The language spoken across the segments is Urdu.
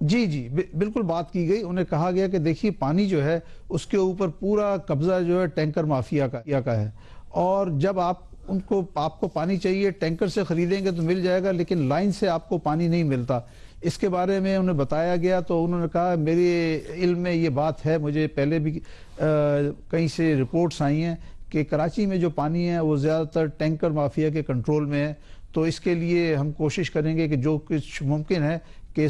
جی بالکل بات کی گئی. انہیں کہا گیا کہ دیکھیے پانی جو ہے اس کے اوپر پورا قبضہ جو ہے ٹینکر مافیا کا ہے, اور جب آپ کو پانی چاہیے ٹینکر سے خریدیں گے تو مل جائے گا, لیکن لائن سے آپ کو پانی نہیں ملتا. اس کے بارے میں انہیں بتایا گیا تو انہوں نے کہا میرے علم میں یہ بات ہے, مجھے پہلے بھی کہیں سے رپورٹس آئی ہیں کہ کراچی میں جو پانی ہے وہ زیادہ تر ٹینکر مافیا کے کنٹرول میں ہے, تو اس کے لیے ہم کوشش کریں گے کہ جو کچھ ممکن ہے کہ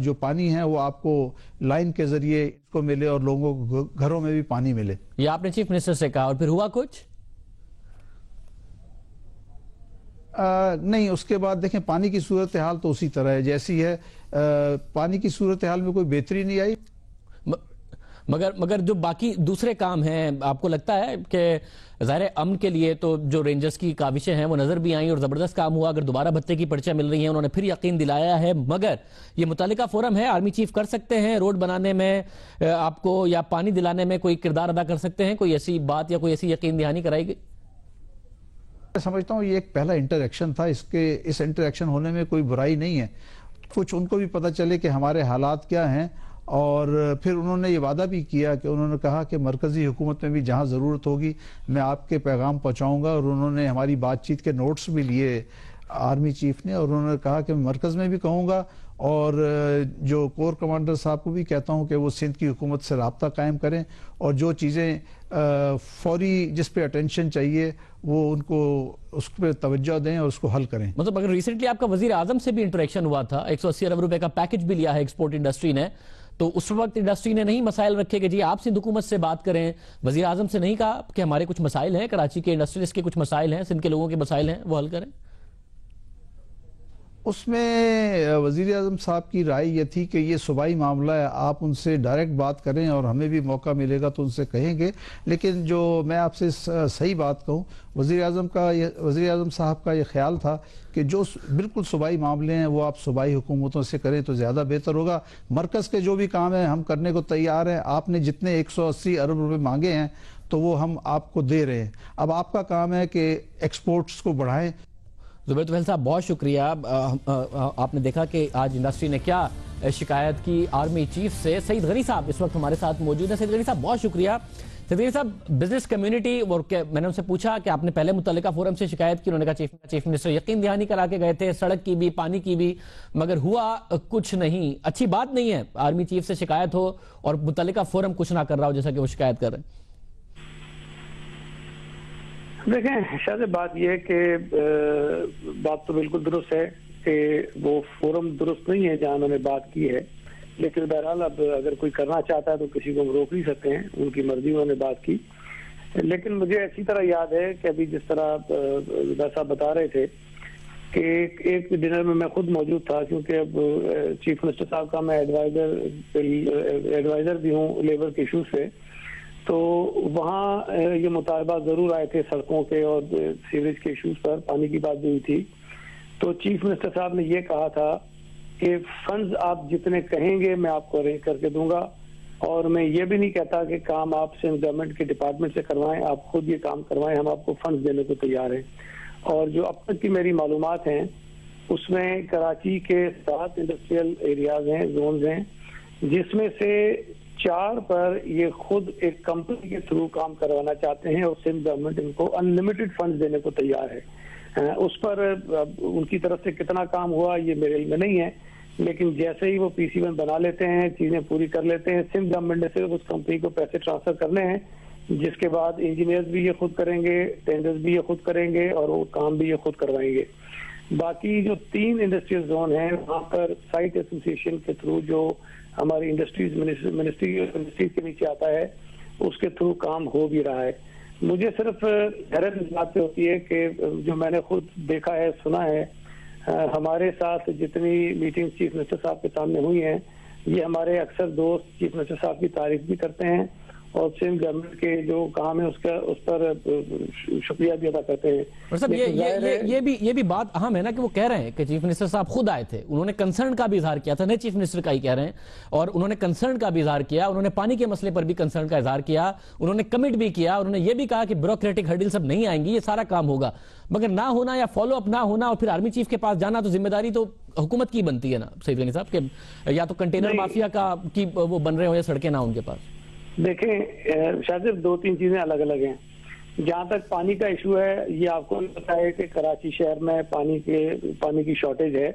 جو پانی ہے وہ آپ کو لائن کے ذریعے کو ملے اور لوگوں کو گھروں میں بھی پانی ملے. یہ آپ نے چیف منسٹر سے کہا, اور پھر ہوا کچھ؟ نہیں, اس کے بعد دیکھیں پانی کی صورتحال تو اسی طرح ہے جیسی ہے. پانی کی صورتحال میں کوئی بہتری نہیں آئی. مگر جو باقی دوسرے کام ہیں, آپ کو لگتا ہے کہ ظاہر امن کے لیے تو جو رینجرز کی کاوشیں ہیں وہ نظر بھی آئیں اور زبردست کام ہوا, اگر دوبارہ بھتے کی پرچیاں مل رہی ہیں, انہوں نے پھر یقین دلایا ہے, مگر یہ متعلقہ فورم ہے, آرمی چیف کر سکتے ہیں روڈ بنانے میں آپ کو یا پانی دلانے میں کوئی کردار ادا کر سکتے ہیں, کوئی ایسی بات یا کوئی ایسی یقین دہانی کرائی گئی؟ میں سمجھتا ہوں یہ ایک پہلا انٹریکشن تھا, اس انٹریکشن ہونے میں کوئی برائی نہیں ہے. کچھ ان کو بھی پتہ چلے کہ ہمارے حالات کیا ہیں, اور پھر انہوں نے یہ وعدہ بھی کیا کہ انہوں نے کہا کہ مرکزی حکومت میں بھی جہاں ضرورت ہوگی میں آپ کے پیغام پہنچاؤں گا, اور انہوں نے ہماری بات چیت کے نوٹس بھی لیے آرمی چیف نے, اور انہوں نے کہا کہ میں مرکز میں بھی کہوں گا اور جو کور کمانڈر صاحب کو بھی کہتا ہوں کہ وہ سندھ کی حکومت سے رابطہ قائم کریں, اور جو چیزیں فوری جس پہ اٹینشن چاہیے وہ ان کو اس پہ توجہ دیں اور اس کو حل کریں. مطلب اگر ریسنٹلی آپ کا وزیر اعظم سے بھی انٹریکشن ہوا تھا, 180 ارب روپے کا پیکج بھی لیا ہے ایکسپورٹ انڈسٹری نے, تو اس وقت انڈسٹری نے نہیں مسائل رکھے کہ جی آپ سندھ حکومت سے بات کریں, وزیر اعظم سے نہیں کہا کہ ہمارے کچھ مسائل ہیں, کراچی کے انڈسٹریز کے کچھ مسائل ہیں, سندھ کے لوگوں کے مسائل ہیں, وہ حل کریں؟ اس میں وزیر اعظم صاحب کی رائے یہ تھی کہ یہ صوبائی معاملہ ہے, آپ ان سے ڈائریکٹ بات کریں اور ہمیں بھی موقع ملے گا تو ان سے کہیں گے. لیکن جو میں آپ سے صحیح بات کہوں, وزیر اعظم صاحب کا یہ خیال تھا کہ جو بالکل صوبائی معاملے ہیں وہ آپ صوبائی حکومتوں سے کریں تو زیادہ بہتر ہوگا. مرکز کے جو بھی کام ہیں ہم کرنے کو تیار ہیں, آپ نے جتنے 180 ارب روپے مانگے ہیں تو وہ ہم آپ کو دے رہے ہیں, اب آپ کا کام ہے کہ ایکسپورٹس کو بڑھائیں. زبیر طفیل صاحب بہت شکریہ. آپ نے دیکھا کہ آج انڈسٹری نے کیا شکایت کی آرمی چیف سے. سعید غنی صاحب اس وقت ہمارے ساتھ موجود ہیں. سعید غنی صاحب بہت شکریہ. سعید غنی صاحب, بزنس کمیونٹی, میں نے ان سے پوچھا کہ آپ نے پہلے متعلقہ فورم سے شکایت کی, انہوں نے کہا چیف منسٹر یقین دہانی کرا کے گئے تھے, سڑک کی بھی پانی کی بھی, مگر ہوا کچھ نہیں. اچھی بات نہیں ہے آرمی چیف سے شکایت ہو اور متعلقہ فورم کچھ نہ کر رہا ہو جیسا کہ وہ شکایت کر رہے ہیں. دیکھیں شاید بات یہ ہے کہ بات تو بالکل درست ہے کہ وہ فورم درست نہیں ہے جہاں انہوں نے بات کی ہے, لیکن بہرحال اب اگر کوئی کرنا چاہتا ہے تو کسی کو ہم روک نہیں سکتے ہیں, ان کی مرضی انہوں نے بات کی. لیکن مجھے اچھی طرح یاد ہے کہ ابھی جس طرح صاحب بتا رہے تھے کہ ایک ڈنر میں خود موجود تھا, کیونکہ اب چیف منسٹر صاحب کا میں ایڈوائزر بھی ہوں لیبر کے ایشوز پہ, تو وہاں یہ مطالبات ضرور آئے تھے سڑکوں کے اور سیوریج کے ایشوز پر, پانی کی بات بھی ہوئی تھی. تو چیف منسٹر صاحب نے یہ کہا تھا کہ فنڈز آپ جتنے کہیں گے میں آپ کو ارینج کر کے دوں گا, اور میں یہ بھی نہیں کہتا کہ کام آپ سے گورنمنٹ کے ڈپارٹمنٹ سے کروائیں, آپ خود یہ کام کروائیں, ہم آپ کو فنڈز دینے کو تیار ہیں. اور جو اب تک کی میری معلومات ہیں اس میں کراچی کے 7 انڈسٹریل ایریاز ہیں, زونز ہیں, جس میں سے 4 پر یہ خود ایک کمپنی کے تھرو کام کروانا چاہتے ہیں اور سندھ گورنمنٹ ان کو انلمیٹڈ فنڈز دینے کو تیار ہے. اس پر ان کی طرف سے کتنا کام ہوا یہ میرے علم میں نہیں ہے, لیکن جیسے ہی وہ PC1 بنا لیتے ہیں, چیزیں پوری کر لیتے ہیں, سندھ گورنمنٹ نے صرف اس کمپنی کو پیسے ٹرانسفر کرنے ہیں, جس کے بعد انجینئرز بھی یہ خود کریں گے, ٹینڈرز بھی یہ خود کریں گے اور وہ کام بھی یہ خود کروائیں گے. باقی جو 3 انڈسٹریل زون ہیں وہاں پر سائٹ ایسوسیشن کے تھرو جو ہماری انڈسٹریز منسٹری کے نیچے آتا ہے اس کے تھرو کام ہو بھی رہا ہے. مجھے صرف حیرت اس بات سے ہوتی ہے کہ جو میں نے خود دیکھا ہے, سنا ہے, ہمارے ساتھ جتنی میٹنگ چیف منسٹر صاحب کے سامنے ہوئی ہیں, یہ ہمارے اکثر دوست چیف منسٹر صاحب کی تعریف بھی کرتے ہیں اور سندھ گورنمنٹ کے جو کام ہے اس پر شکریہ بھی ادا کرتے ہیں. اور صاحب یہ بھی بات اہم ہے نا کہ وہ کہہ رہے ہیں کہ چیف منسٹر صاحب خود آئے تھے, انہوں نے کنسرن کا بھی اظہار کیا تھا, نہیں چیف منسٹر کا ہی کہہ رہے ہیں, اور انہوں نے کنسرن کا بھی اظہار کیا, انہوں نے پانی کے مسئلے پر بھی کنسرن کا اظہار کیا, انہوں نے کمٹ بھی کیا, انہوں نے یہ بھی کہا کہ بیوروکریٹک ہرڈل سب نہیں آئیں گی, یہ سارا کام ہوگا, مگر نہ ہونا یا فالو اپ نہ ہونا اور پھر آرمی چیف کے پاس جانا تو ذمہ داری تو حکومت کی بنتی ہے نا سعید غنی صاحب, کہ یا تو کنٹینر مافیا کی وہ بن رہے ہو یا سڑکیں نہ ان کے پاس. دیکھیں شاید دو تین چیزیں الگ الگ ہیں. جہاں تک پانی کا ایشو ہے, یہ آپ کو پتا ہے کہ کراچی شہر میں پانی کی شارٹیج ہے,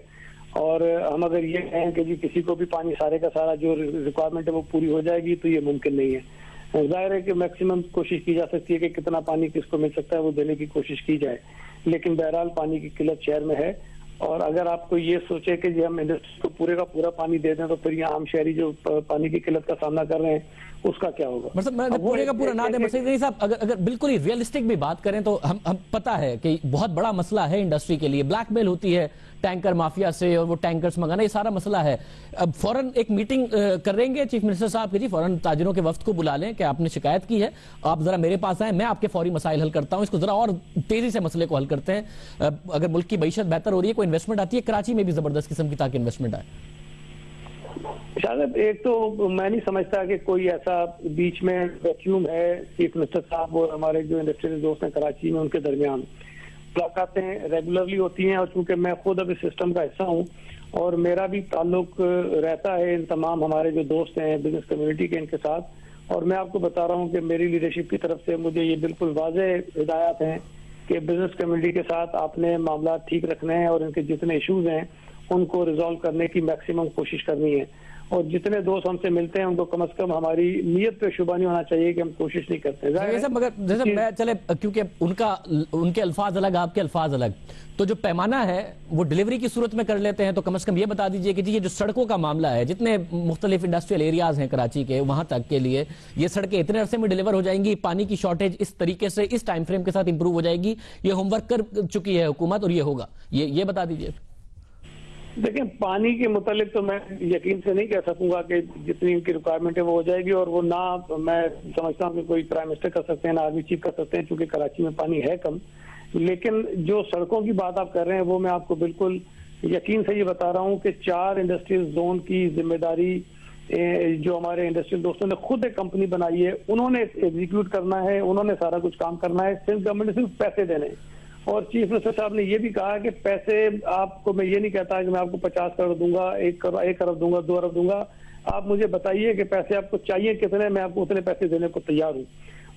اور ہم اگر یہ کہیں کہ جی کسی کو بھی پانی سارے کا سارا جو ریکوائرمنٹ ہے وہ پوری ہو جائے گی تو یہ ممکن نہیں ہے. ظاہر ہے کہ میکسیمم کوشش کی جا سکتی ہے کہ کتنا پانی کس کو مل سکتا ہے وہ دینے کی کوشش کی جائے, لیکن بہرحال پانی کی قلت شہر میں ہے. اور اگر آپ کو یہ سوچے کہ جی ہم انڈسٹری کو پورے کا پورا پانی دے دیں تو پھر یہ عام شہری جو پانی کی قلت کا سامنا کر رہے ہیں اس کا کیا ہوگا؟ مطلب پورے کا پورا نہ دیں. سعید غنی صاحب اگر بالکل ہی ریئلسٹک بھی بات کریں تو ہم پتہ ہے کہ بہت بڑا مسئلہ ہے انڈسٹری کے لیے, بلیک میل ہوتی ہے ٹینکر مافیا سے اور وہ ٹینکرز منگانا, یہ سارا مسئلہ ہے. اب فوراً ایک میٹنگ کریں گے چیف منسٹر صاحب کہ جی فوراً تاجروں کے وفد کو بلا لیں کہ آپ نے شکایت کی ہے, آپ ذرا میرے پاس آئیں, میں آپ کے فوری مسائل حل کرتا ہوں, اس کو ذرا اور تیزی سے مسئلے کو حل کرتے ہیں. اگر ملک کی معیشت بہتر ہو رہی ہے, کوئی انویسٹمنٹ آتی ہے کراچی میں بھی زبردست قسم کی تاکہ انویسٹمنٹ آئے. شاید ایک تو میں نہیں سمجھتا کہ کوئی ایسا بیچ میں ویکیوم ہے چیف منسٹر صاحب اور ہمارے جو انڈسٹریل دوست ہیں کراچی میں, ان کے درمیان ملاقاتیں ریگولرلی ہوتی ہیں, اور چونکہ میں خود اب اس سسٹم کا حصہ ہوں اور میرا بھی تعلق رہتا ہے ان تمام ہمارے جو دوست ہیں بزنس کمیونٹی کے ان کے ساتھ, اور میں آپ کو بتا رہا ہوں کہ میری لیڈرشپ کی طرف سے مجھے یہ بالکل واضح ہدایات ہیں کہ بزنس کمیونٹی کے ساتھ آپ نے معاملات ٹھیک رکھنے ہیں اور ان کے جتنے ایشوز ہیں ان کو ریزالو کرنے کی میکسیمم کوشش کرنی ہے, اور جتنے دوست ہم سے ملتے ہیں ان کو کم از کم ہماری نیت پہ شبہ نہیں ہونا چاہیے کہ ہم کوشش نہیں کرتے. مگر جیسے میں چلے کیونکہ ان کے الفاظ الگ آپ کے الفاظ الگ, تو جو پیمانہ ہے وہ ڈیلیوری کی صورت میں کر لیتے ہیں, تو کم از کم یہ بتا دیجئے کہ جی یہ جو سڑکوں کا معاملہ ہے, جتنے مختلف انڈسٹریل ایریاز ہیں کراچی کے وہاں تک کے لیے یہ سڑکیں اتنے عرصے میں ڈیلیور ہو جائیں گی, پانی کی شارٹیج اس طریقے سے اس ٹائم فریم کے ساتھ امپروو ہو جائے گی, یہ ہوم ورک کر چکی ہے حکومت اور یہ ہوگا, یہ بتا دیجئے. دیکھیں پانی کے متعلق تو میں یقین سے نہیں کہہ سکوں گا کہ جتنی ان کی ریکوائرمنٹ ہے وہ ہو جائے گی, اور وہ نہ میں سمجھتا ہوں کہ کوئی پرائم منسٹر کر سکتے ہیں نہ آرمی چیف کر سکتے ہیں, چونکہ کراچی میں پانی ہے کم. لیکن جو سڑکوں کی بات آپ کر رہے ہیں وہ میں آپ کو بالکل یقین سے یہ بتا رہا ہوں کہ 4 انڈسٹریل زون کی ذمہ داری جو ہمارے انڈسٹریل دوستوں نے خود ایک کمپنی بنائی ہے انہوں نے ایگزیکیوٹ کرنا ہے, انہوں نے سارا کچھ کام کرنا ہے, سندھ گورنمنٹ نے صرف پیسے دینے ہیں. اور چیف منسٹر صاحب نے یہ بھی کہا کہ پیسے آپ کو, میں یہ نہیں کہتا کہ میں آپ کو 50 کروڑ دوں گا, 1 ارب دوں گا, 2 ارب دوں گا, آپ مجھے بتائیے کہ پیسے آپ کو چاہیے کتنے, میں آپ کو اتنے پیسے دینے کو تیار ہوں.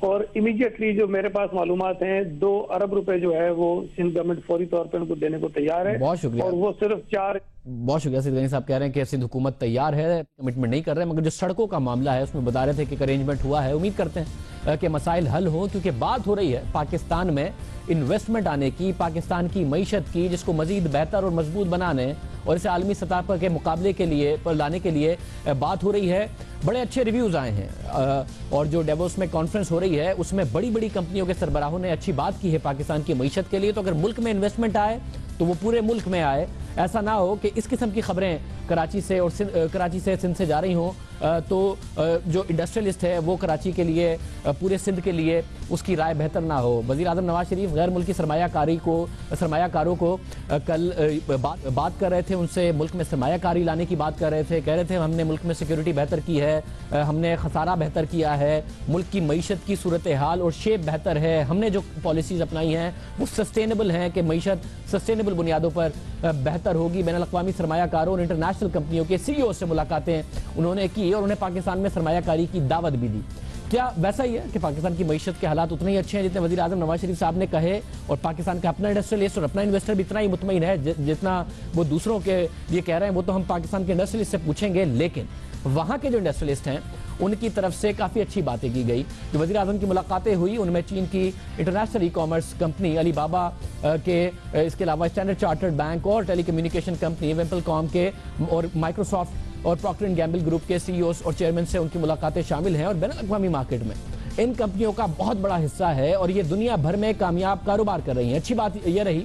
اور امیڈیٹلی جو میرے پاس معلومات ہیں 2 ارب روپے جو ہے وہ سندھ گورنمنٹ فوری طور پہ ان کو دینے کو تیار ہے. بہت شکریہ. اور وہ صرف 4. بہت شکریہ. سعید غنی صاحب کہہ رہے ہیں کہ سندھ حکومت تیار ہے, کمٹمنٹ نہیں کر رہے, مگر جو سڑکوں کا معاملہ ہے اس میں بتا رہے تھے کہ ارینجمنٹ ہوا ہے, امید کرتے ہیں کہ مسائل حل ہوں, کیونکہ بات ہو رہی ہے پاکستان میں انویسٹمنٹ آنے کی, پاکستان کی معیشت کی, جس کو مزید بہتر اور مضبوط بنانے اور اسے عالمی سطح پر کے مقابلے کے لیے پر لانے کے لیے بات ہو رہی ہے. بڑے اچھے ریویوز آئے ہیں, اور جو ڈیووس میں کانفرنس ہو رہی ہے اس میں بڑی بڑی کمپنیوں کے سربراہوں نے اچھی بات کی ہے پاکستان کی معیشت کے لیے. تو اگر ملک میں انویسٹمنٹ آئے تو وہ پورے ملک میں آئے, ایسا نہ ہو کہ اس قسم کی خبریں کراچی سے اور کراچی سے سندھ سے جا رہی ہوں تو جو انڈسٹریلسٹ ہے وہ کراچی کے لیے, پورے سندھ کے لیے اس کی رائے بہتر نہ ہو. وزیر اعظم نواز شریف غیر ملکی سرمایہ کاروں کو کل بات کر رہے تھے, ان سے ملک میں سرمایہ کاری لانے کی بات کر رہے تھے, کہہ رہے تھے ہم نے ملک میں سیکیورٹی بہتر کی ہے, ہم نے خسارہ بہتر کیا ہے, ملک کی معیشت کی صورتحال اور شیپ بہتر ہے, ہم نے جو پالیسیز اپنائی ہیں وہ سسٹینیبل ہیں کہ معیشت سسٹینیبل بنیادوں پر بہتر ہوگی. بین الاقوامی سرمایہ کاروں اور انٹرنیشنل کمپنیوں کے سی ای او سے ملاقاتیں انہوں نے کی اور انہیں پاکستان میں سرمایہ کاری کی دعوت بھی دی. کیا ویسا ہی ہے کہ پاکستان کی معیشت کے حالات اتنے ہی اچھے ہیں جتنے وزیر اعظم نواز شریف صاحب نے کہے, اور پاکستان کا اپنا انڈسٹریلسٹ اور اپنا انویسٹر بھی اتنا ہی مطمئن ہے جتنا وہ دوسروں کے یہ کہہ رہے ہیں؟ وہ تو ہم پاکستان کے انڈسٹریلسٹ سے پوچھیں گے, لیکن وہاں کے جو انڈسٹریلسٹ ہیں ان کی طرف سے کافی اچھی باتیں کی گئی. جو وزیر اعظم کی ملاقاتیں ہوئی ان میں چین کی انٹرنیشنل ای کامرس کمپنی علی بابا کے, اس کے علاوہ اسٹینڈرڈ چارٹرڈ بینک اور ٹیلی کمیونیکیشن کمپنی ویمپل کام کے, اور مائکروسافٹ اور پراکٹر اینڈ گیمبل گروپ کے سی ای اوز اور چیئرمین سے ان کی ملاقاتیں شامل ہیں. اور بین الاقوامی مارکیٹ میں ان کمپنیوں کا بہت بڑا حصہ ہے اور یہ دنیا بھر میں کامیاب کاروبار کر رہی ہیں. اچھی بات یہ رہی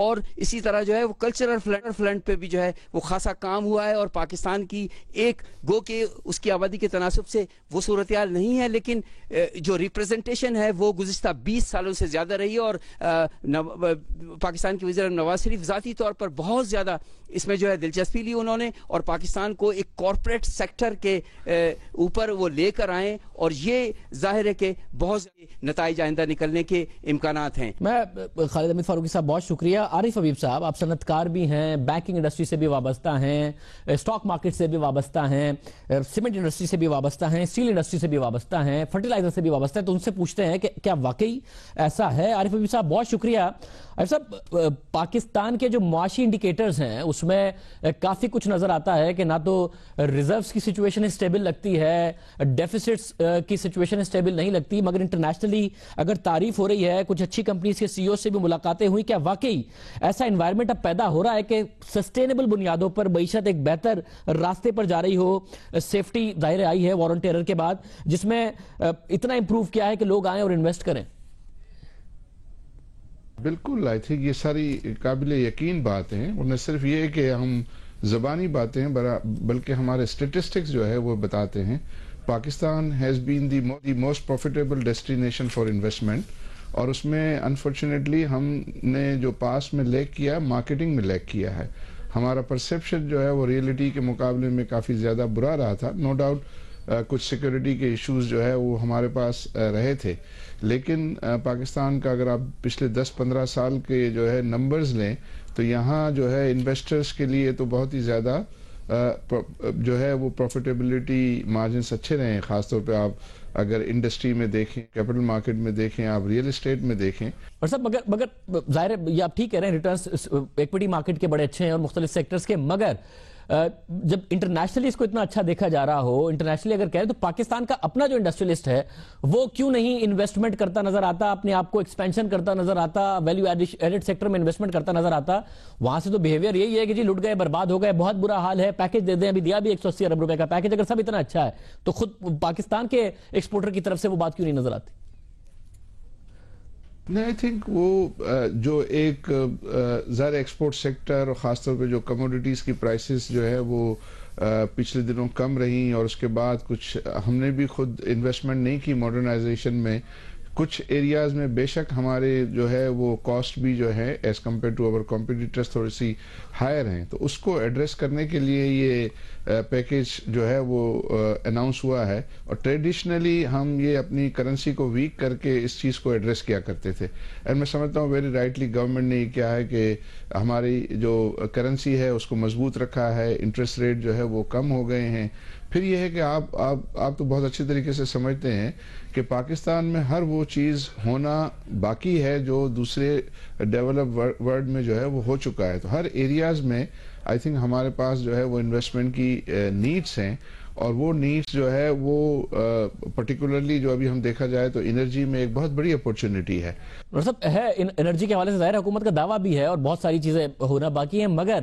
اور اسی طرح جو ہے وہ کلچرل فرنٹ پہ بھی جو ہے وہ خاصا کام ہوا ہے. اور پاکستان کی ایک گو کہ اس کی آبادی کے تناسب سے وہ صورتحال نہیں ہے, لیکن جو ریپریزنٹیشن ہے وہ گزشتہ 20 سالوں سے زیادہ رہی ہے. اور پاکستان کے وزیر نواز شریف ذاتی طور پر بہت زیادہ اس میں جو ہے دلچسپی لی انہوں نے, اور پاکستان کو ایک کارپوریٹ سیکٹر کے اوپر وہ لے کر آئیں, اور یہ ظاہر ہے کہ بہت نتائج آئندہ نکلنے کے امکانات ہیں. میں خالد حمید فاروقی صاحب بہت شکریہ. عارف حبیب صاحب, آپ صنعت کار بھی ہیں, بینکنگ انڈسٹری سے بھی وابستہ ہیں, اسٹاک مارکیٹ سے بھی وابستہ ہیں, سیمنٹ انڈسٹری سے بھی وابستہ ہیں, اسٹیل انڈسٹری سے بھی وابستہ ہیں, فرٹیلائزر سے بھی وابستہ ہیں, تو ان سے پوچھتے ہیں کہ کیا واقعی ایسا ہے؟ عارف حبیب صاحب بہت شکریہ. عارف صاحب, پاکستان کے جو معاشی انڈیکیٹرز ہیں اس میں کافی کچھ نظر آتا ہے کہ نہ تو ریزروز کی سچویشن اسٹیبل لگتی ہے, ڈیفیسٹس کی سچویشن اسٹیبل نہیں لگتی, مگر انٹرنیشنلی اگر تعریف ہو رہی ہے, کچھ اچھی کمپنیز کے سی او سے بھی ملاقاتیں ہوئی, کیا واقعی ایسا انوائرمنٹ اب پیدا ہو رہا ہے کہ سسٹینیبل بنیادوں پر معیشت ایک بہتر راستے پر جا رہی ہو؟ سیفٹی ظاہر آئی ہے وارن ٹیرر کے بعد, جس میں اتنا امپروو کیا ہے کہ لوگ آئیں اور انویسٹ کریں. بالکل, آئی تھنک یہ ساری قابل یقین بات ہیں, اور نہ صرف یہ کہ ہم زبانی باتیں بلکہ ہمارے اسٹیٹسٹکس جو ہے وہ بتاتے ہیں. Pakistan has been the most profitable destination for investment, اور اس میں انفارچونیٹلی ہم نے جو پاس میں لیک کیا, مارکیٹنگ میں لیک کیا ہے. ہمارا پرسیپشن جو ہے وہ ریئلٹی کے مقابلے میں کافی زیادہ برا رہا تھا. نو ڈاؤٹ کچھ سیکورٹی کے ایشوز جو ہے وہ ہمارے پاس رہے تھے, لیکن پاکستان کا اگر آپ پچھلے 10-15 سال کے جو ہے نمبرز لیں تو یہاں جو ہے انویسٹرز کے لیے تو بہت ہی زیادہ جو ہے وہ پروفیٹیبلٹی مارجنس اچھے رہے ہیں. خاص طور پہ آپ اگر انڈسٹری میں دیکھیں, کیپٹل مارکیٹ میں دیکھیں, آپ ریئل اسٹیٹ میں دیکھیں. اور صاحب مگر ظاہر ہے یہ آپ ٹھیک کہہ رہے ہیں, ریٹرنز ایکویٹی مارکیٹ کے بڑے اچھے ہیں اور مختلف سیکٹرز کے, مگر جب انٹرنیشنلی اس کو اتنا اچھا دیکھا جا رہا ہو, انٹرنیشنلی اگر کہیں تو پاکستان کا اپنا جو انڈسٹریلسٹ ہے وہ کیوں نہیں انویسٹمنٹ کرتا نظر آتا, اپنے آپ کو ایکسپینشن کرتا نظر آتا, ویلیو ایڈڈ سیکٹر میں انویسٹمنٹ کرتا نظر آتا؟ وہاں سے تو بیہیویئر یہی ہے کہ جی لٹ گئے, برباد ہو گئے, بہت برا حال ہے, پیکج دے دیں, ابھی دیا بھی 180 ارب روپے کا پیکج. اگر سب اتنا اچھا ہے تو خود پاکستان کے ایکسپورٹر کی طرف سے وہ بات کیوں نہیں نظر آتی؟ نہیں, آئی تھنک وہ جو ایک ظاہر ایکسپورٹ سیکٹر اور خاص طور پہ جو کموڈیٹیز کی پرائسز جو ہے وہ پچھلے دنوں کم رہیں, اور اس کے بعد کچھ ہم نے بھی خود انویسٹمنٹ نہیں کی ماڈرنائزیشن میں. کچھ ایریاز میں بے شک ہمارے جو ہے وہ کاسٹ بھی جو ہے as compare to over competitors تھوڑی سی ہائر ہیں, تو اس کو ایڈریس کرنے کے لیے یہ پیکیج جو ہے وہ اناؤنس ہوا ہے. اور ٹریڈیشنلی ہم یہ اپنی کرنسی کو ویک کر کے اس چیز کو ایڈریس کیا کرتے تھے, اور میں سمجھتا ہوں ویری رائٹلی گورنمنٹ نے یہ کیا ہے کہ ہماری جو کرنسی ہے اس کو مضبوط رکھا ہے, انٹرسٹ ریٹ جو ہے وہ کم ہو گئے ہیں. پھر یہ ہے کہ آپ تو بہت اچھی طریقے سے سمجھتے ہیں کہ پاکستان میں ہر وہ چیز ہونا باقی ہے جو دوسرے ڈیولپ ورلڈ میں جو ہے وہ ہو چکا ہے. تو ہر ایریاز میں آئی تھنک ہمارے پاس جو ہے وہ انویسٹمنٹ کی نیڈس ہیں, اور وہ نیڈس جو ہے وہ پرٹیکولرلی جو ابھی ہم دیکھا جائے تو انرجی میں ایک بہت بڑی اپورچونٹی ہے. انرجی کے حوالے سے ظاہر حکومت کا دعویٰ بھی ہے اور بہت ساری چیزیں ہونا باقی ہیں, مگر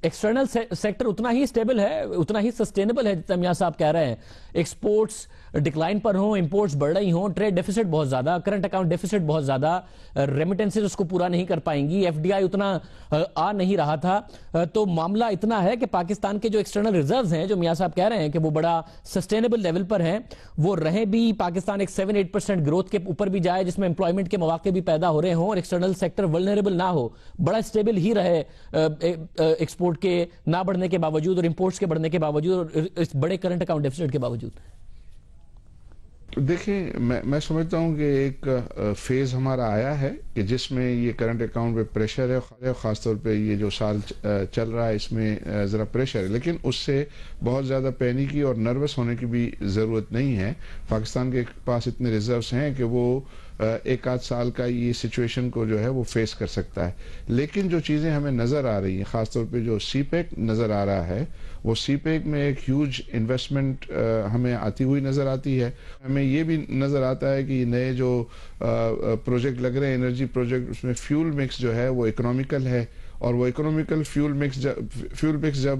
ایکسٹرنل سیکٹر اتنا ہی سٹیبل ہے, اتنا ہی سسٹینیبل ہے جتنا میاں صاحب کہہ رہے ہیں. ایکسپورٹس ڈکلائن پر ہوں, امپورٹس بڑھ رہی ہوں, ٹریڈ ڈیفیسٹ بہت زیادہ, کرنٹ اکاؤنٹ ڈیفیسٹ بہت زیادہ, ریمیٹنسز اس کو پورا نہیں کر پائیں گی, ایف ڈی آئی اتنا آ نہیں رہا تھا. تو معاملہ اتنا ہے کہ پاکستان کے جو ایکسٹرنل ریزروز ہیں جو میاں صاحب کہہ رہے ہیں کہ وہ بڑا سسٹینیبل لیول پر ہیں, وہ رہیں بھی, پاکستان ایک 7-8% گروتھ کے اوپر بھی جائے جس میں امپلائمنٹ کے مواقع بھی پیدا ہو رہے ہوں, اور ایکسٹرنل سیکٹر ولنریبل نہ ہو, بڑا اسٹیبل ہی رہے ایکسپورٹ کے نہ بڑھنے کے باوجود اور امپورٹس کے بڑھنے کے باوجود اور اس بڑے کرنٹ اکاؤنٹ ڈیفیسٹ کے باوجود. دیکھیں, میں سمجھتا ہوں کہ ایک فیز ہمارا آیا ہے کہ جس میں یہ کرنٹ اکاؤنٹ پہ پریشر ہے, خاص طور پہ یہ جو سال چل رہا ہے اس میں ذرا پریشر ہے, لیکن اس سے بہت زیادہ پینیکی اور نروس ہونے کی بھی ضرورت نہیں ہے. پاکستان کے پاس اتنے ریزروز ہیں کہ وہ ایک آدھ سال کا یہ سچویشن کو جو ہے وہ فیس کر سکتا ہے. لیکن جو چیزیں ہمیں نظر آ رہی ہیں, خاص طور پہ جو سی پیک نظر آ رہا ہے, وہ سی پیک میں ایک ہیوج انویسٹمنٹ ہمیں آتی ہوئی نظر آتی ہے. ہمیں یہ بھی نظر آتا ہے کہ نئے جو پروجیکٹ لگ رہے ہیں, انرجی پروجیکٹ, اس میں فیول مکس جو ہے وہ اکنامیکل ہے, اور وہ اکنامیکل فیول مکس جب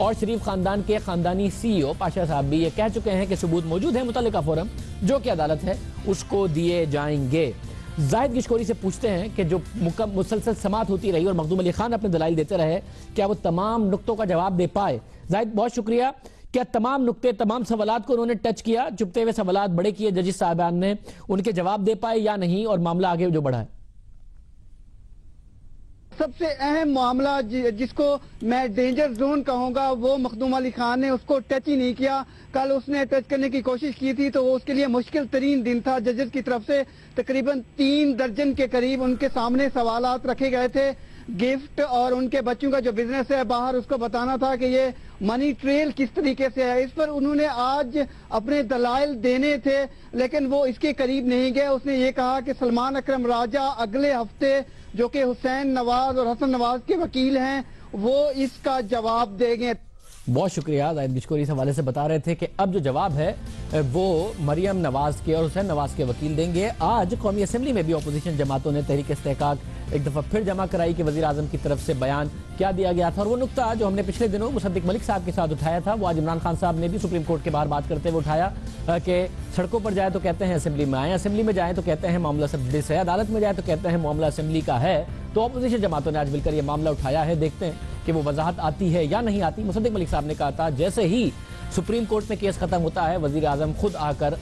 اور شریف خاندان کے خاندانی CEO پاشا صاحب بھی یہ کہہ چکے ہیں کہ ثبوت موجود ہے متعلقہ فورم جو کہ عدالت ہے اس کو دیے جائیں گے۔ زاہد گشکوری سے پوچھتے ہیں کہ جو مسلسل سماعت ہوتی رہی اور مخدوم علی خان اپنے دلائل دیتے رہے، کیا وہ تمام نقطوں کا جواب دے پائے؟ زاہد بہت شکریہ۔ کیا تمام نقطے، تمام سوالات کو انہوں نے ٹچ کیا؟ چپتے ہوئے سوالات بڑے کیے ججز صاحبان نے، ان کے جواب دے پائے یا نہیں، اور معاملہ آگے جو بڑھا ہے؟ سب سے اہم معاملہ جس کو میں ڈینجر زون کہوں گا وہ مخدوم علی خان نے اس کو ٹچ ہی نہیں کیا۔ کل اس نے ٹچ کرنے کی کوشش کی تھی تو وہ اس کے لیے مشکل ترین دن تھا۔ ججز کی طرف سے تقریباً 3 درجن کے قریب ان کے سامنے سوالات رکھے گئے تھے۔ گفٹ اور ان کے بچوں کا جو بزنس ہے باہر، اس کو بتانا تھا کہ یہ منی ٹریل کس طریقے سے ہے۔ اس پر انہوں نے آج اپنے دلائل دینے تھے لیکن وہ اس کے قریب نہیں گئے۔ اس نے یہ کہا کہ سلمان اکرم راجہ اگلے ہفتے، جو کہ حسین نواز اور حسن نواز کے وکیل ہیں، وہ اس کا جواب دیں گے۔ بہت شکریہ۔ زاہد گشکوری اس حوالے سے بتا رہے تھے کہ اب جو جواب ہے وہ مریم نواز کے اور حسین نواز کے وکیل دیں گے۔ آج قومی اسمبلی میں بھی اپوزیشن جماعتوں نے تحریک استحقاق ایک دفعہ پھر جمع کرائی کہ وزیر اعظم کی طرف سے بیان کیا دیا گیا تھا، اور وہ نقطہ جو ہم نے پچھلے دنوں مصدق ملک صاحب کے ساتھ اٹھایا تھا وہ آج عمران خان صاحب نے بھی سپریم کورٹ کے باہر بات کرتے ہوئے اٹھایا کہ سڑکوں پر جائے تو کہتے ہیں اسمبلی میں آئیں، اسمبلی میں جائیں تو کہتے ہیں معاملہ اسمبلی سے ہے، عدالت میں جائے تو کہتے ہیں معاملہ اسمبلی کا ہے۔ تو اپوزیشن جماعتوں نے آج مل کر یہ معاملہ اٹھایا ہے، دیکھتے ہیں کہ وہ وضاحت آتی ہے یا نہیں آتی۔ مصدق ملک صاحب نے کہا تھا جیسے ہی سپریم کورٹ میں کیس ختم ہوتا ہے وزیر اعظم خود آ کر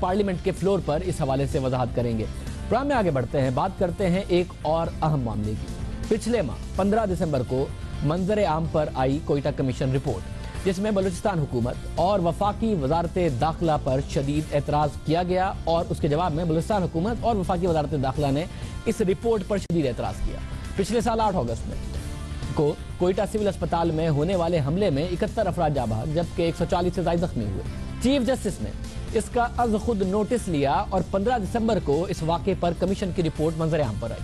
پارلیمنٹ کے فلور پر اس حوالے سے وضاحت کریں گے۔ پروگرام میں آگے بڑھتے ہیں، بات کرتے ہیں ایک اور اہم معاملے کی۔ پچھلے ماہ 15 دسمبر کو منظر عام پر آئی کوئٹہ کمیشن رپورٹ، جس میں بلوچستان حکومت اور وفاقی وزارت داخلہ پر شدید اعتراض کیا گیا، اور اس کے جواب میں بلوچستان حکومت اور وفاقی وزارت داخلہ نے اس رپورٹ پر شدید اعتراض کیا۔ پچھلے سال 8 اگست میں کو کوئٹہ سول اسپتال میں ہونے والے حملے میں 71 افراد جاں بحق جبکہ 140 سے زائد زخمی ہوئے۔ چیف جسٹس نے اس کا از خود نوٹس لیا اور 15 دسمبر کو اس واقعے پر کمیشن کی رپورٹ منظر عام پر آئی۔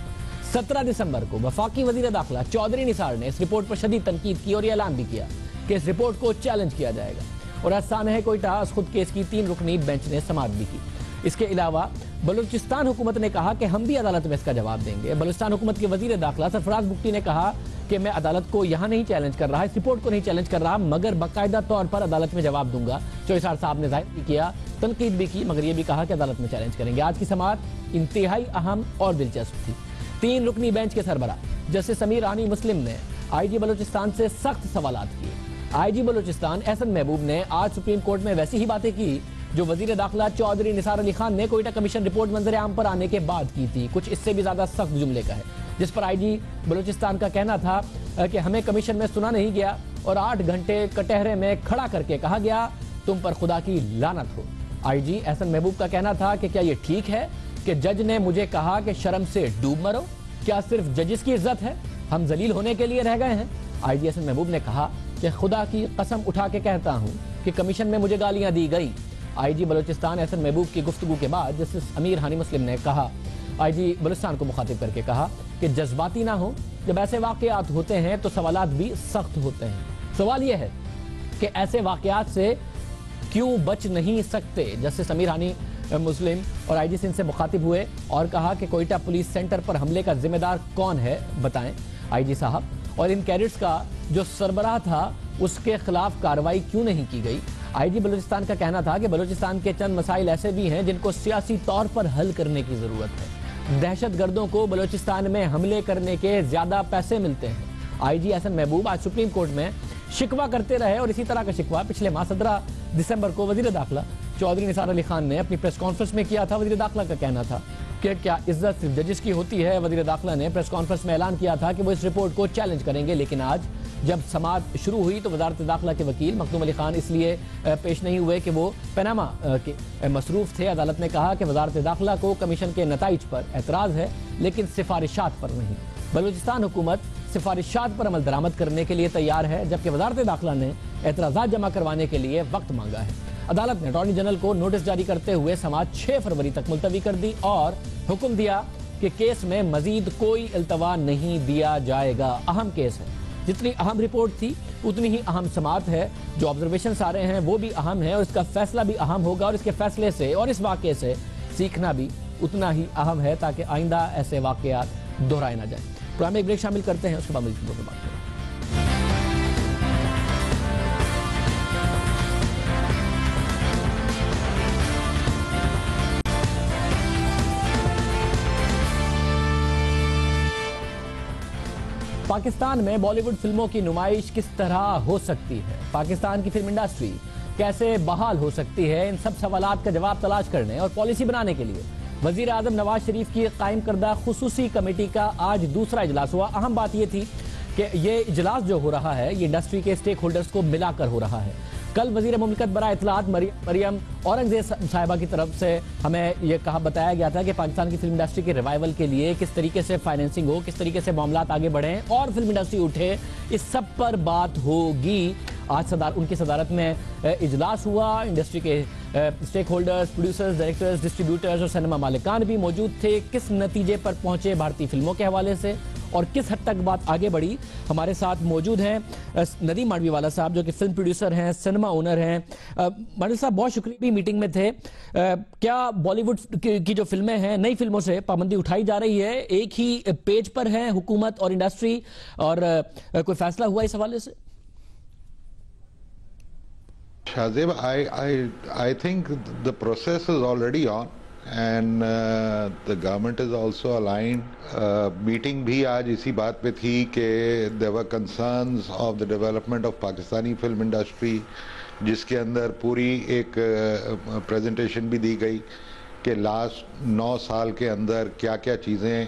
17 دسمبر کو وفاقی وزیر داخلہ چودھری نثار نے اس رپورٹ پر شدید تنقید کی اور یہ اعلان بھی کیا کہ اس رپورٹ کو چیلنج کیا جائے گا، اور آج سانحہ کوئٹہ از خود کیس کی 3 رکنی بینچ نے سماعت بھی کی۔ اس کے علاوہ بلوچستان حکومت نے کہا کہ ہم بھی عدالت میں اس کا جواب دیں گے۔ بلوچستان حکومت کے وزیر داخلہ سرفراز بگٹی نے کہا کہ میں عدالت کو یہاں نہیں چیلنج کر رہا، اس رپورٹ کو نہیں چیلنج کر رہا، مگر باقاعدہ طور پر عدالت میں جواب دوں گا۔ چوہسار صاحب نے ظاہر بھی کیا، تنقید بھی کی، مگر یہ بھی کہا کہ عدالت میں چیلنج کریں گے۔ آج کی سماعت انتہائی اہم اور دلچسپ تھی۔ 3 رکنی بینچ کے سربراہ جسٹس سمیر رانی مسلم نے آئی جی بلوچستان سے سخت سوالات کیے۔ آئی جی بلوچستان احسن محبوب نے آج سپریم کورٹ میں ویسی ہی باتیں کی جو وزیر داخلہ چودھری نثار علی خان نے کوئٹہ کمیشن رپورٹ منظر عام پر آنے کے بعد کی تھی۔ کچھ اس سے بھی زیادہ سخت جملے کا ہے، جس پر آئی جی بلوچستان کا کہنا تھا کہ ہمیں کمیشن میں سنا نہیں گیا اور 8 گھنٹے کٹہرے میں کھڑا کر کے کہا گیا تم پر خدا کی لعنت ہو۔ آئی جی احسن محبوب کا کہنا تھا کہ کیا یہ ٹھیک ہے کہ جج نے مجھے کہا کہ شرم سے ڈوب مرو؟ کیا صرف ججز کی عزت ہے؟ ہم ذلیل ہونے کے لیے رہ گئے ہیں؟ آئی جی احسن محبوب نے کہا کہ خدا کی قسم اٹھا کے کہتا ہوں کہ کمیشن میں مجھے گالیاں دی گئی۔ آئی جی بلوچستان احسن محبوب کی گفتگو کے بعد جسٹس امیر ہانی مسلم نے کہا، آئی جی بلوچستان کو مخاطب کر کے کہا کہ جذباتی نہ ہو، جب ایسے واقعات ہوتے ہیں تو سوالات بھی سخت ہوتے ہیں۔ سوال یہ ہے کہ ایسے واقعات سے کیوں بچ نہیں سکتے؟ جسٹس امیر ہانی مسلم اور آئی جی سندھ سے مخاطب ہوئے اور کہا کہ کوئٹہ پولیس سینٹر پر حملے کا ذمہ دار کون ہے بتائیں آئی جی صاحب، اور ان کیڈٹس کا جو سربراہ تھا اس کے خلاف کارروائی کیوں نہیں کی گئی؟ آئی جی بلوچستان کا کہنا تھا کہ بلوچستان کے چند مسائل ایسے بھی ہیں جن کو سیاسی طور پر حل کرنے کی ضرورت ہے۔ دہشت گردوں کو بلوچستان میں حملے کرنے کے زیادہ پیسے ملتے ہیں۔ آئی جی احسن محبوب آج سپریم کورٹ میں شکوہ کرتے رہے، اور اسی طرح کا شکوہ پچھلے ماہ 17 دسمبر کو وزیر داخلہ چودھری نثار علی خان نے اپنی پریس کانفرنس میں کیا تھا۔ وزیر داخلہ کا کہنا تھا کہ کیا عزت صرف ججز کی ہوتی ہے؟ وزیر داخلہ نے پریس کانفرنس میں اعلان کیا تھا کہ وہ اس رپورٹ کو چیلنج کریں گے، لیکن آج جب سماعت شروع ہوئی تو وزارت داخلہ کے وکیل مخدوم علی خان اس لیے پیش نہیں ہوئے کہ وہ پیناما کے مصروف تھے۔ عدالت نے کہا کہ وزارت داخلہ کو کمیشن کے نتائج پر اعتراض ہے لیکن سفارشات پر نہیں۔ بلوچستان حکومت سفارشات پر عمل درآمد کرنے کے لیے تیار ہے، جبکہ وزارت داخلہ نے اعتراضات جمع کروانے کے لیے وقت مانگا ہے۔ عدالت نے اٹارنی جنرل کو نوٹس جاری کرتے ہوئے سماعت 6 فروری تک ملتوی کر دی اور حکم دیا کہ کیس میں مزید کوئی التوا نہیں دیا جائے گا۔ اہم کیس ہے، جتنی اہم رپورٹ تھی اتنی ہی اہم سماعت ہے، جو آبزرویشنز آ رہے ہیں وہ بھی اہم ہے اور اس کا فیصلہ بھی اہم ہوگا، اور اس کے فیصلے سے اور اس واقعے سے سیکھنا بھی اتنا ہی اہم ہے تاکہ آئندہ ایسے واقعات دہرائے نہ جائیں۔ پروگرام میں ایک بریک شامل کرتے ہیں، اس کے بعد مزید بات کریں۔ پاکستان میں بالی ووڈ فلموں کی نمائش کس طرح ہو سکتی ہے؟ پاکستان کی فلم انڈسٹری کیسے بحال ہو سکتی ہے؟ ان سب سوالات کا جواب تلاش کرنے اور پالیسی بنانے کے لیے وزیر اعظم نواز شریف کی قائم کردہ خصوصی کمیٹی کا آج دوسرا اجلاس ہوا۔ اہم بات یہ تھی کہ یہ اجلاس جو ہو رہا ہے یہ انڈسٹری کے سٹیک ہولڈرز کو ملا کر ہو رہا ہے۔ کل وزیر مملکت برائے اطلاعات مریم اورنگزیب صاحبہ کی طرف سے ہمیں یہ بتایا گیا تھا کہ پاکستان کی فلم انڈسٹری کے ریوائول کے لیے کس طریقے سے فائنینسنگ ہو، کس طریقے سے معاملات آگے بڑھیں اور فلم انڈسٹری اٹھے، اس سب پر بات ہوگی۔ آج ان کی صدارت میں اجلاس ہوا، انڈسٹری کے stake holders, producers, directors, distributors اور سینما مالکان بھی موجود تھے۔ کس نتیجے پر پہنچے بھارتی فلموں کے حوالے سے اور کس حد تک بات آگے بڑھی؟ ہمارے ساتھ موجود ہیں ندیم ماڈوی والا صاحب جو کہ فلم پروڈیوسر ہیں، سینما اونر ہیں۔ ماڈوی صاحب بہت شکریہ، بھی میٹنگ میں تھے۔ کیا بالی ووڈ کی جو فلمیں ہیں، نئی فلموں سے پابندی اٹھائی جا رہی ہے؟ ایک ہی پیج پر ہیں حکومت اور انڈسٹری، اور کوئی فیصلہ ہوا اس حوالے سے؟ Shahzeb, I think the process is already on and the government is also aligned. Meeting bhi aaj isi baat pe thi ke there were concerns of the development of Pakistani film industry, jiske andar puri ek presentation bhi di gayi کہ لاسٹ 9 سال کے اندر کیا کیا چیزیں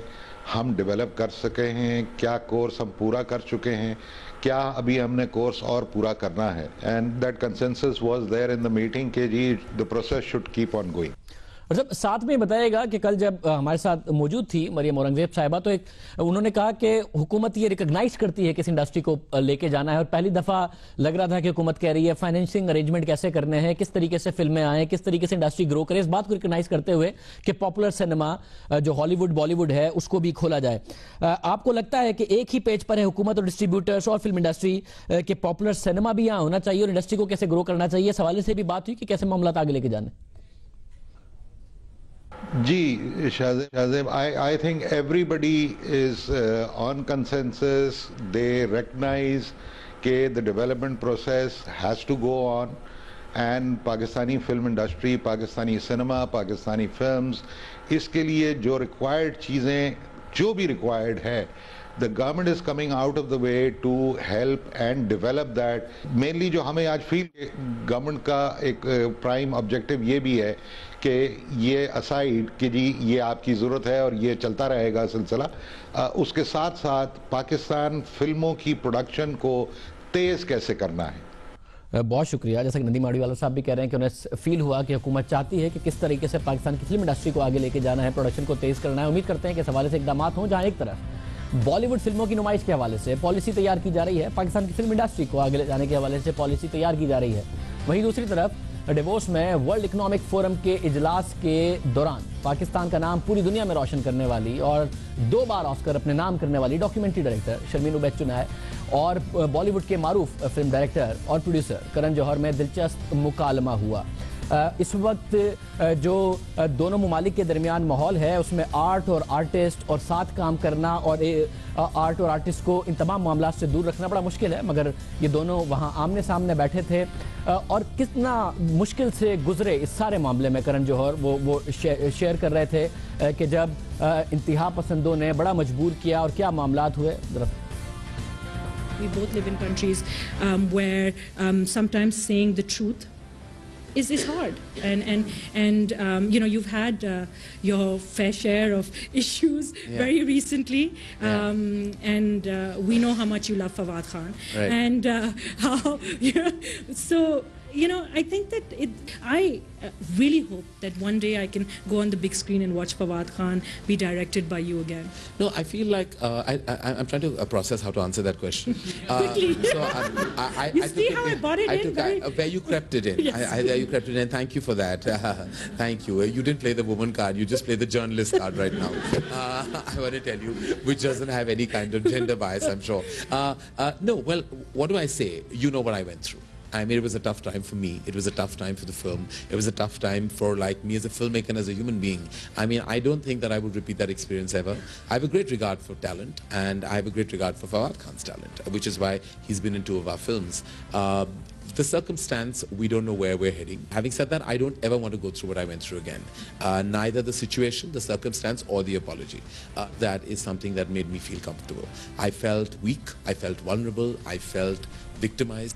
ہم ڈیولپ کر سکے ہیں، کیا کورس ہم پورا کر چکے ہیں، کیا ابھی ہم نے کورس اور پورا کرنا ہے۔ And that consensus was there in the meeting کہ جی the process should keep on going. اور جب ساتھ میں بتائے گا کہ کل جب ہمارے ساتھ موجود تھی مریم اورنگزیب صاحبہ تو انہوں نے کہا کہ حکومت یہ ریکگنائز کرتی ہے کہ اس انڈسٹری کو لے کے جانا ہے، اور پہلی دفعہ لگ رہا تھا کہ حکومت کہہ رہی ہے فائنینسنگ ارینجمنٹ کیسے کرنے ہیں، کس طریقے سے فلمیں آئیں، کس طریقے سے انڈسٹری گرو کرے، اس بات کو ریکگنائز کرتے ہوئے کہ پاپولر سینما جو ہالی ووڈ بالی ووڈ ہے اس کو بھی کھولا جائے۔ آپ کو لگتا ہے کہ ایک ہی پیج پر ہے حکومت اور ڈسٹریبیوٹرز اور فلم انڈسٹری کہ پاپولر سینما بھی یہاں ہونا چاہیے اور انڈسٹری کو کیسے گرو کرنا چاہیے؟ اس حوالے سے بھی بات ہوئی کہ کیسے معاملات آگے لے کے جانے؟ جی Shahzeb, I think everybody is on consensus. They recognize that the development process has to go on, and Pakistani film industry, Pakistani cinema, Pakistani films, اس کے لیے جو required چیزیں جو بھی required ہے، the government is coming out of the way to help and develop that. Mainly جو ہمیں آج فیل گورنمنٹ کا ایک پرائم آبجیکٹیو یہ بھی ہے کہ یہ اسائڈ کہ جی یہ آپ کی ضرورت ہے اور یہ چلتا رہے گا سلسلہ، اس کے ساتھ ساتھ پاکستان فلموں کی پروڈکشن کو تیز کیسے کرنا ہے۔ بہت شکریہ۔ جیسا کہ ندیم ماڈوی والا صاحب بھی کہہ رہے ہیں کہ انہیں فیل ہوا کہ حکومت چاہتی ہے کہ کس طریقے سے پاکستان کی فلم انڈسٹری کو آگے لے کے جانا ہے، پروڈکشن کو تیز کرنا ہے۔ امید کرتے ہیں کہ اس حوالے سے اقدامات ہوں، جہاں ایک طرف بالی ووڈ فلموں کی نمائش کے حوالے سے پالیسی تیار کی جا رہی ہے، پاکستان کی فلم انڈسٹری کو آگے لے جانے کے حوالے سے پالیسی تیار کی جا رہی ہے، وہیں دوسری طرف ڈیووس میں ورلڈ اکنامک فورم کے اجلاس کے دوران پاکستان کا نام پوری دنیا میں روشن کرنے والی اور 2 بار آسکر اپنے نام کرنے والی ڈاکیومنٹری ڈائریکٹر شرمین عبید چنائے اور بالی ووڈ کے معروف فلم ڈائریکٹر اور پروڈیوسر کرن جوہر میں دلچسپ مکالمہ ہوا۔ اس وقت جو دونوں ممالک کے درمیان ماحول ہے اس میں آرٹ اور آرٹسٹ اور ساتھ کام کرنا اور آرٹ اور آرٹسٹ کو ان تمام معاملات سے دور رکھنا بڑا مشکل ہے، مگر یہ دونوں وہاں آمنے سامنے بیٹھے تھے اور کتنا مشکل سے گزرے اس سارے معاملے میں کرن جوہر وہ شیئر کر رہے تھے کہ جب انتہا پسندوں نے بڑا مجبور کیا اور کیا معاملات ہوئے۔ We both live in countries where sometimes saying the truth is hard, and you know, you've had your fair share of issues very recently, and we know how much you love Fawad Khan, right. And how so you know, I think that I really hope that one day I can go on the big screen and watch Fawad Khan be directed by you again. No, I feel like I'm trying to process how to answer that question. Quickly. So You see how I brought it in? Where you crept it in. Yes. Where you crept it in. Thank you for that. Thank you. You didn't play the woman card. You just play the journalist card right now. I want to tell you, which doesn't have any kind of gender bias, I'm sure. No, well, what do I say? You know what I went through. I mean, it was a tough time for me. It was a tough time for the film. It was a tough time for like me as a filmmaker and as a human being. I mean, I don't think that I would repeat that experience ever. I have a great regard for talent, and I have a great regard for Fawad Khan's talent, which is why he's been in 2 of our films. The circumstance, we don't know where we're heading. Having said that, I don't ever want to go through what I went through again. Neither the situation, the circumstance, or the apology. That is something that made me feel comfortable. I felt weak, I felt vulnerable, I felt victimized.